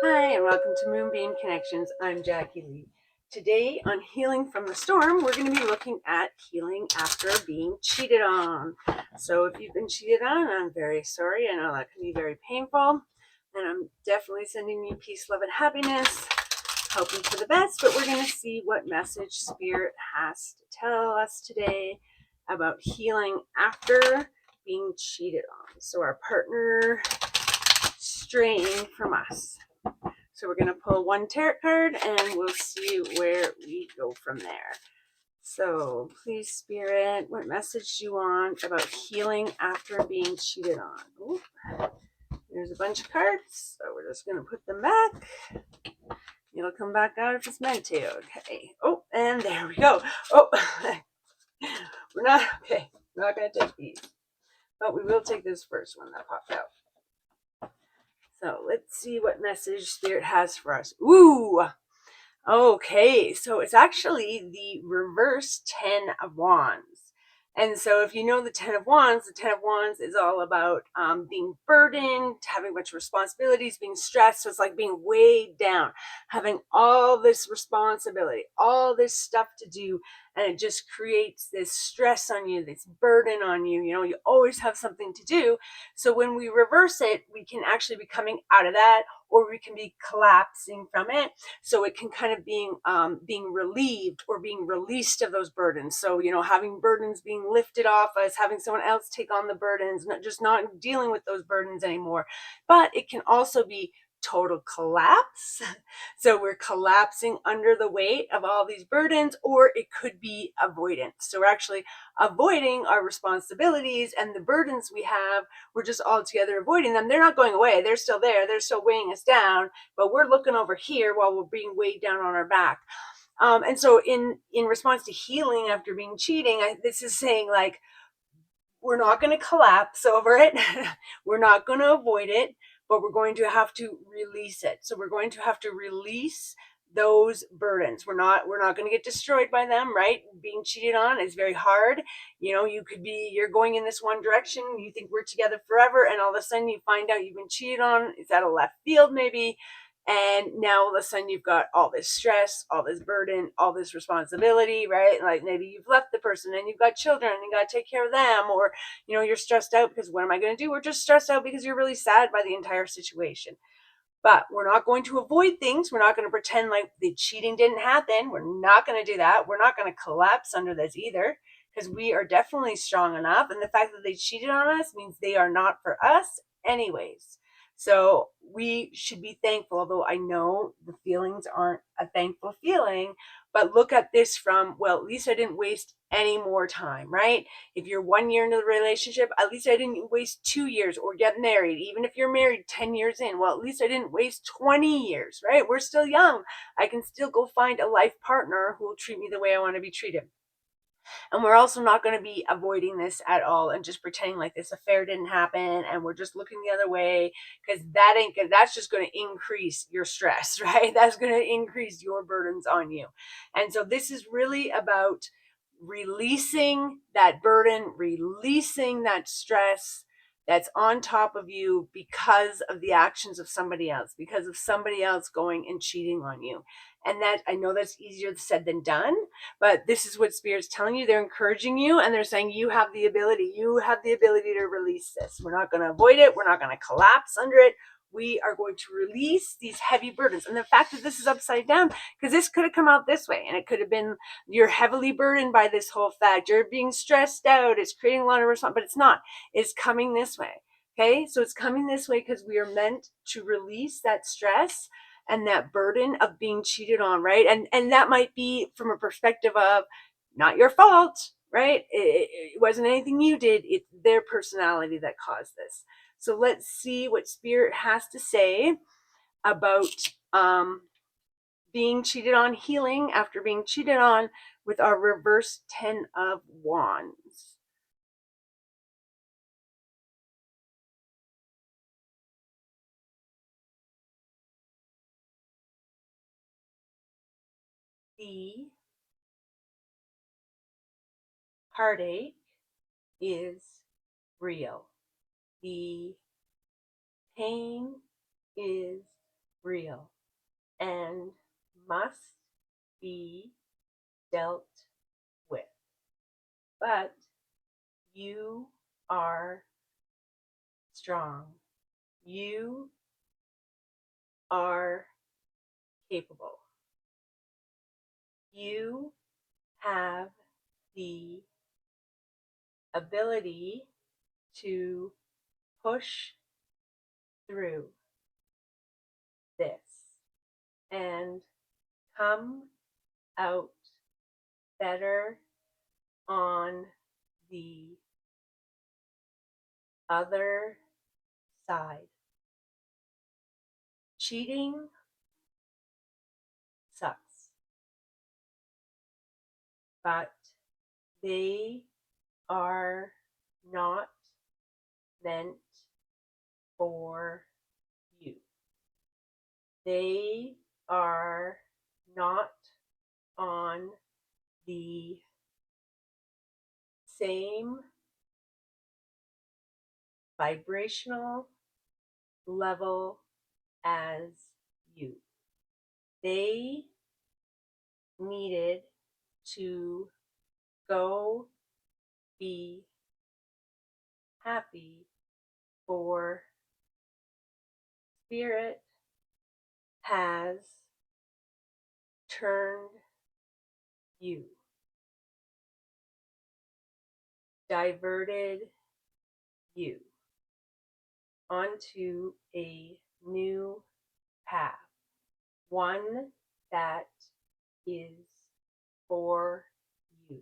Hi, and welcome to Moonbeam Connections. I'm Jacqui-Leigh. Today on Healing from the Storm, we're going to be looking at healing after being cheated on. So if you've been cheated on, I'm very sorry. I know that can be very painful. And I'm definitely sending you peace, love, and happiness, hoping for the best. But we're going to see what message Spirit has to tell us today about healing after being cheated on. So our partner straying from us. So we're going to pull one tarot card and we'll see where we go from there. So please, Spirit, what message do you want about healing after being cheated on? Ooh, there's a bunch of cards, so we're just going to put them back. It'll come back out if it's meant to. Okay. Oh, and there we go. Oh, we're not, okay. We're not going to take these, but we will take this first one that popped out. So let's see what message Spirit has for us. Ooh, okay, so it's actually the reverse 10 of Wands. And so if you know the 10 of Wands, the 10 of Wands is all about being burdened, having much responsibilities, being stressed. So it's like being weighed down, having all this responsibility, all this stuff to do. And it just creates this stress on you, this burden on you. You know, you always have something to do. So when we reverse it, we can actually be coming out of that, or we can be collapsing from it. So it can kind of being relieved or being released of those burdens. So, you know, having burdens being lifted off us, having someone else take on the burdens, not dealing with those burdens anymore. But it can also be total collapse. So we're collapsing under the weight of all these burdens, or it could be avoidance. So we're actually avoiding our responsibilities and the burdens we have. We're just altogether avoiding them. They're not going away. They're still there. They're still weighing us down, but we're looking over here while we're being weighed down on our back. And so in response to healing after being cheating, this is saying like, we're not going to collapse over it. We're not going to avoid it, but we're going to have to release it. So we're going to have to release those burdens. We're not going to get destroyed by them, right? Being cheated on is very hard. You know, you're going in this one direction, you think we're together forever, and all of a sudden you find out you've been cheated on. It's out of left field maybe. And now all of a sudden you've got all this stress, all this burden, all this responsibility, right? Like maybe you've left the person and you've got children and you got to take care of them, or, you know, you're stressed out because what am I going to do? We're just stressed out because you're really sad by the entire situation. But we're not going to avoid things. We're not going to pretend like the cheating didn't happen. We're not going to do that. We're not going to collapse under this either, because we are definitely strong enough. And the fact that they cheated on us means they are not for us anyways. So we should be thankful, although I know the feelings aren't a thankful feeling, but look at this from, well, at least I didn't waste any more time, right? If you're 1 year into the relationship, at least I didn't waste 2 years, or get married. Even if you're married 10 years in, well, at least I didn't waste 20 years, right? We're still young. I can still go find a life partner who will treat me the way I want to be treated. And we're also not going to be avoiding this at all and just pretending like this affair didn't happen and we're just looking the other way, because that ain't good. That's just going to increase your stress, right? That's going to increase your burdens on you. And so this is really about releasing that burden, releasing that stress that's on top of you because of the actions of somebody else, because of somebody else going and cheating on you. And that, I know that's easier said than done, but this is what Spirit's telling you. They're encouraging you and they're saying you have the ability to release this. We're not going to avoid it. We're not going to collapse under it. We are going to release these heavy burdens. And the fact that this is upside down, because this could have come out this way, and it could have been you're heavily burdened by this whole fact. You're being stressed out. It's creating a lot of response, but it's not. It's coming this way. Okay, so it's coming this way because we are meant to release that stress and that burden of being cheated on, right? And that might be from a perspective of not your fault, right? It wasn't anything you did. It's their personality that caused this. So let's see what Spirit has to say about being cheated on, healing after being cheated on, with our reverse 10 of Wands. The heartache is real. The pain is real and must be dealt with. But you are strong. You are capable. You have the ability to push through this and come out better on the other side. Cheating sucks, but they are not meant for you. They are not on the same vibrational level as you. They needed to go be happy for spirit has turned you, diverted you onto a new path, one that is for you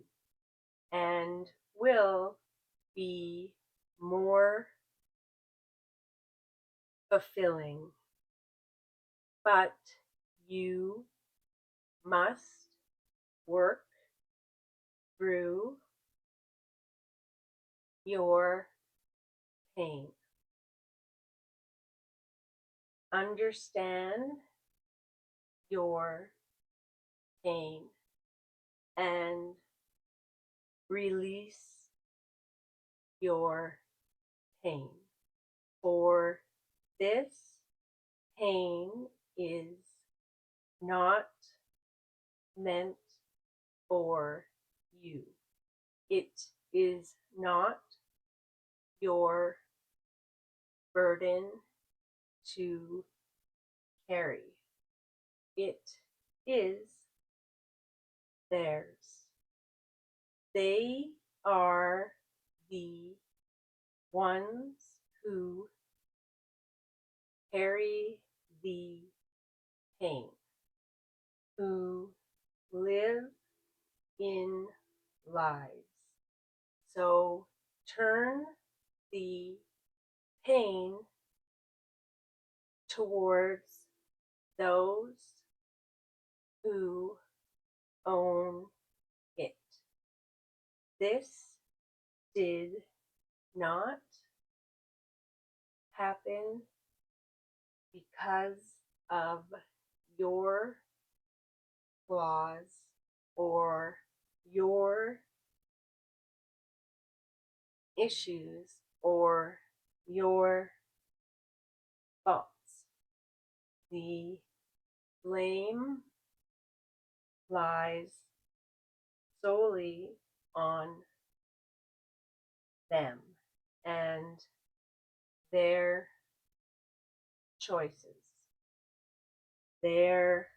and will be more fulfilling. But you must work through your pain. Understand your pain and release your pain. For this pain is not meant for you. It is not your burden to carry. It is theirs. They are the ones who carry the pain, who live in lies. So turn the pain towards those who own it. This did not happen because of your flaws or your issues or your faults. The blame lies solely on them and their choices, their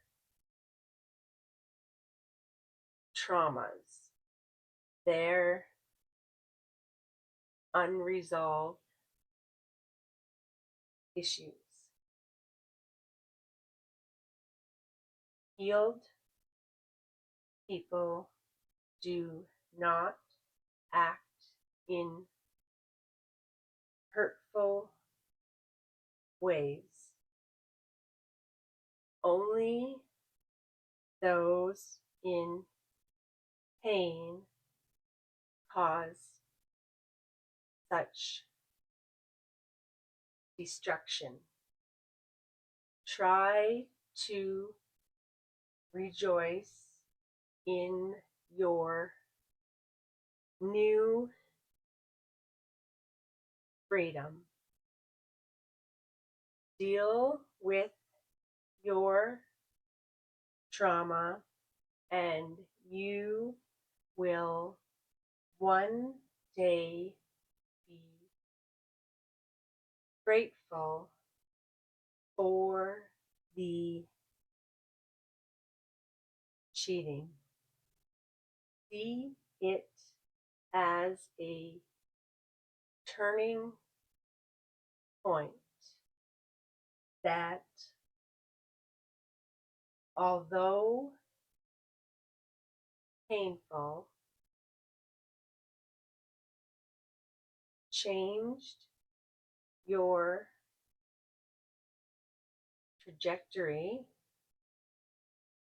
traumas, their unresolved issues. Healed people do not act in hurtful ways. Only those in pain cause such destruction. Try to rejoice in your new freedom. Deal with your trauma, and you will one day be grateful for the cheating. See it as a turning point that although painful, changed your trajectory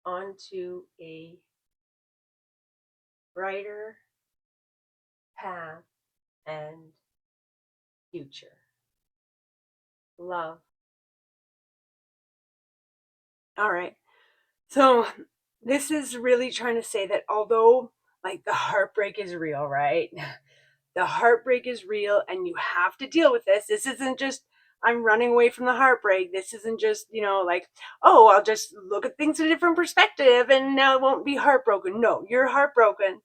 onto a brighter path and future. Love. All right. So this is really trying to say that although like the heartbreak is real, right? The heartbreak is real and you have to deal with this. This isn't just I'm running away from the heartbreak. This isn't just, like, oh, I'll just look at things in a different perspective and now it won't be heartbroken. No, you're heartbroken.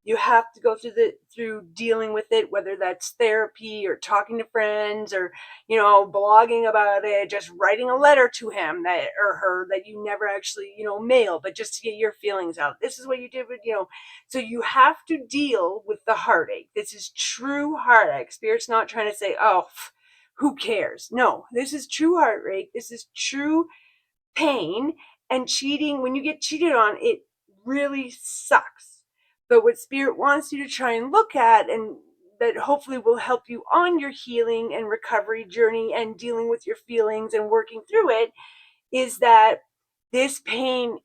You have to go through dealing with it, whether that's therapy or talking to friends or, blogging about it, just writing a letter to him that or her that you never actually, mail, but just to get your feelings out. This is what you did with, so you have to deal with the heartache. This is true heartache. Spirit's not trying to say, oh, who cares? No, this is true heartache. This is true pain. And cheating, when you get cheated on, it really sucks. But what Spirit wants you to try and look at, and that hopefully will help you on your healing and recovery journey and dealing with your feelings and working through it, is that this pain,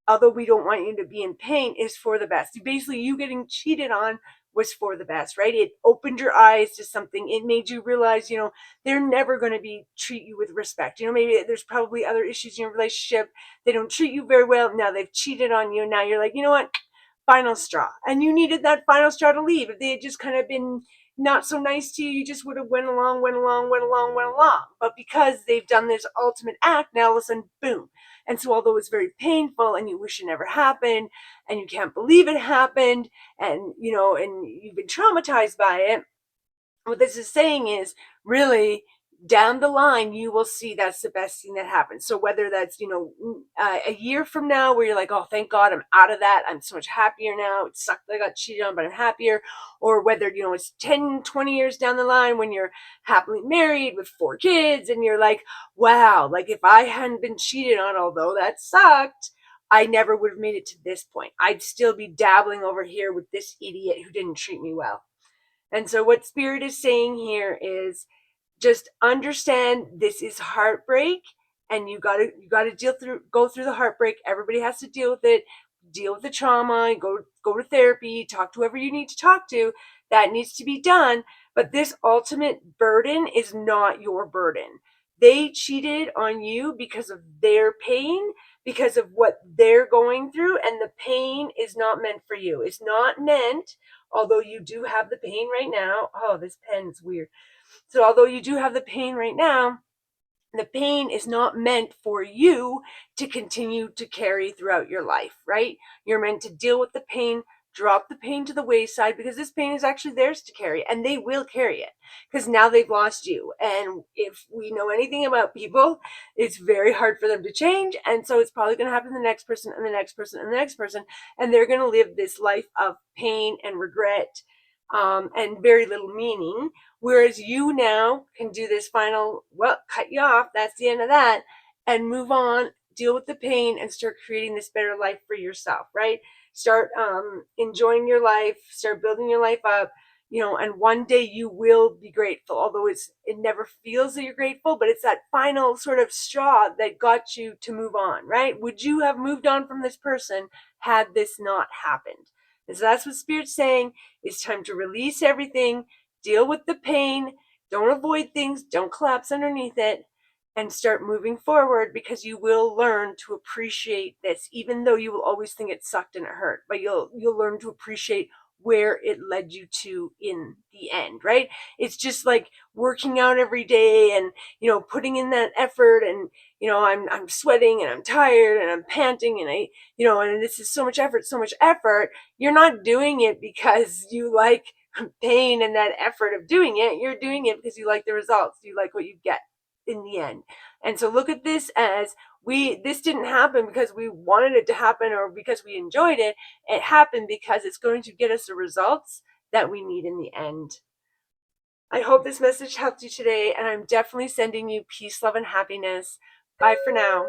although we don't want you to be in pain, is for the best. Basically, you getting cheated on was for the best, right? It opened your eyes to something. It made you realize, they're never going to treat you with respect. Maybe there's probably other issues in your relationship. They don't treat you very well. Now they've cheated on you. Now you're like, you know what? Final straw. And you needed that final straw to leave. If they had just kind of been not so nice to you, you just would have went along. But because they've done this ultimate act, now all of a sudden, boom. And so although it's very painful and you wish it never happened and you can't believe it happened and, and you've been traumatized by it, what this is saying is really down the line you will see that's the best thing that happens. So whether that's a year from now where you're like, oh, thank God I'm out of that, I'm so much happier now, it sucked that I got cheated on but I'm happier, or whether it's 10-20 years down the line when you're happily married with 4 kids and you're like, wow, like if I hadn't been cheated on, although that sucked, I never would have made it to this point. I'd still be dabbling over here with this idiot who didn't treat me well. And so what Spirit is saying here is just understand this is heartbreak and you gotta go through the heartbreak. Everybody has to deal with it, deal with the trauma, go to therapy, talk to whoever you need to talk to. That needs to be done. But this ultimate burden is not your burden. They cheated on you because of their pain, because of what they're going through, and the pain is not meant for you. It's not meant, although you do have the pain right now. Oh, this pen is weird. So although you do have the pain right now, the pain is not meant for you to continue to carry throughout your life, right? You're meant to deal with the pain, drop the pain to the wayside, because this pain is actually theirs to carry, and they will carry it because now they've lost you. And if we know anything about people, it's very hard for them to change. And so it's probably going to happen to the next person and the next person and the next person. And they're going to live this life of pain and regret, and very little meaning. Whereas you now can do this final, well, cut you off, that's the end of that, and move on, deal with the pain, and start creating this better life for yourself, right? Start enjoying your life, start building your life up, and one day you will be grateful, although it never feels that you're grateful, but it's that final sort of straw that got you to move on, right? Would you have moved on from this person had this not happened? And so that's what Spirit's saying. It's time to release everything, deal with the pain, don't avoid things, don't collapse underneath it, and start moving forward, because you will learn to appreciate this, even though you will always think it sucked and it hurt. But you'll learn to appreciate where it led you to in the end, right? It's just like working out every day and, putting in that effort, and, I'm sweating and I'm tired and I'm panting and and this is so much effort, so much effort. You're not doing it because you like pain and that effort of doing it. You're doing it because you like the results. You like what you get in the end. And so look at this as this didn't happen because we wanted it to happen or because we enjoyed it. It happened because it's going to get us the results that we need in the end. I hope this message helped you today, and I'm definitely sending you peace, love, and happiness. Bye for now.